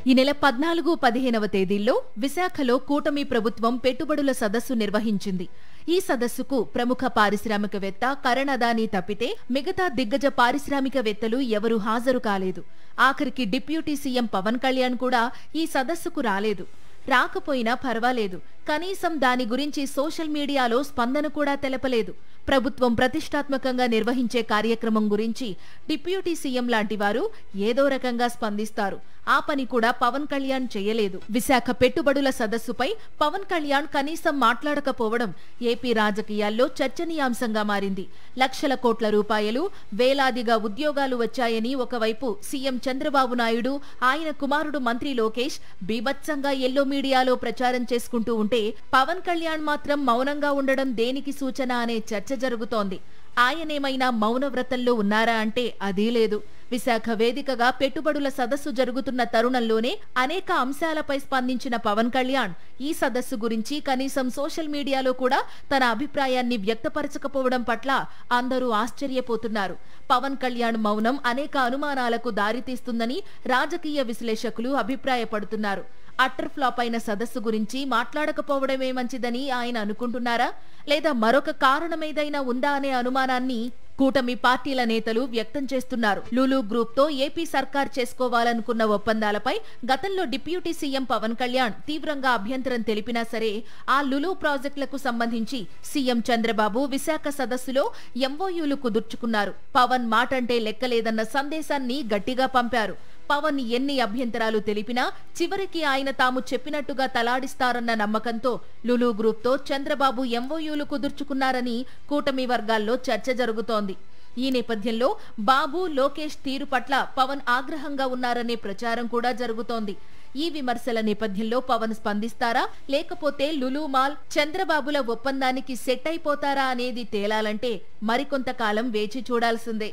ఈ నెల 14, 15వ తేదీల్లో విశాఖలో కూటమి ప్రభుత్వం పెట్టుబడుల సదస్సు నిర్వహించింది. ఈ సదస్సుకు ప్రముఖ పారిశ్రామికవేత్త కరణ్ అదానీ తప్పితే మిగతా దిగ్గజ పారిశ్రామికవేత్తలు ఎవరూ హాజరు కాలేదు. ఆఖరికి డిప్యూటీ సీఎం పవన్ కళ్యాణ్ కూడా ఈ సదస్సుకు రాలేదు. రాకపోయినా పర్వాలేదు, కనీసం దాని గురించి సోషల్ మీడియాలో స్పందన కూడా తెలపలేదు. ప్రభుత్వం ప్రతిష్టాత్మకంగా నిర్వహించే కార్యక్రమం గురించి డిప్యూటీ సీఎం లాంటి వారు ఏదో రకంగా స్పందిస్తారు. ఆ పని కూడా పవన్ కళ్యాణ్ చేయలేదు. విశాఖ పెట్టుబడుల సదస్సుపై పవన్ కళ్యాణ్ కనీసం మాట్లాడకపోవడం ఏపీ రాజకీయాల్లో చర్చనీయాంశంగా మారింది. లక్షల కోట్ల రూపాయలు, వేలాదిగా ఉద్యోగాలు వచ్చాయని ఒకవైపు సీఎం చంద్రబాబు నాయుడు, ఆయన కుమారుడు మంత్రి లోకేష్ బీభత్సంగా ఎల్లో మీడియాలో ప్రచారం చేసుకుంటూ ఉంటే, పవన్ కళ్యాణ్ మాత్రం మౌనంగా ఉండడం దేనికి సూచన అనే చర్చ జరుగుతోంది. ఆయనేమైనా మౌనవ్రతంలో ఉన్నారా అంటే అదీ లేదు. విశాఖ వేదికగా పెట్టుబడుల సదస్సు జరుగుతున్న తరుణంలోనే అనేక అంశాలపై స్పందించిన పవన్ కళ్యాణ్ ఈ సదస్సు గురించి కనీసం సోషల్ మీడియాలో కూడా తన అభిప్రాయాన్ని వ్యక్తపరచకపోవడం పట్ల అందరూ ఆశ్చర్యపోతున్నారు. పవన్ కళ్యాణ్ మౌనం అనేక అనుమానాలకు దారితీస్తుందని రాజకీయ విశ్లేషకులు అభిప్రాయపడుతున్నారు. అట్టర్ ఫ్లాప్ అయిన సదస్సు గురించి మాట్లాడకపోవడమే మంచిదని ఆయన అనుకుంటున్నారా, లేదా మరొక కారణమేదైనా ఉందా అనే అనుమానాన్ని కూటమి పార్టీల నేతలు వ్యక్తం చేస్తున్నారు. లులు గ్రూప్ తో ఏపీ సర్కార్ చేసుకోవాలనుకున్న ఒప్పందాలపై గతంలో డిప్యూటీ సీఎం పవన్ కళ్యాణ్ తీవ్రంగా అభ్యంతరం తెలిపినా సరే, ఆ లులు ప్రాజెక్టులకు సంబంధించి సీఎం చంద్రబాబు విశాఖ సదస్సులో ఎంఓయూలు కుదుర్చుకున్నారు. పవన్ మాటంటే లెక్కలేదన్న సందేశాన్ని గట్టిగా పంపారు. పవన్ ఎన్ని అభ్యంతరాలు తెలిపినా చివరికి ఆయన తాము చెప్పినట్టుగా తలాడిస్తారన్న నమ్మకంతో లులు గ్రూప్ తో చంద్రబాబు ఎంఓయూలు కుదుర్చుకున్నారని కూటమి వర్గాల్లో చర్చ జరుగుతోంది. ఈ నేపథ్యంలో బాబు, లోకేష్ తీరు పట్ల పవన్ ఆగ్రహంగా ఉన్నారనే ప్రచారం కూడా జరుగుతోంది. ఈ విమర్శల నేపథ్యంలో పవన్ స్పందిస్తారా, లేకపోతే లులు మాల్, చంద్రబాబుల ఒప్పందానికి సెట్ అయిపోతారా అనేది తేలాలంటే మరికొంతకాలం వేచి చూడాల్సిందే.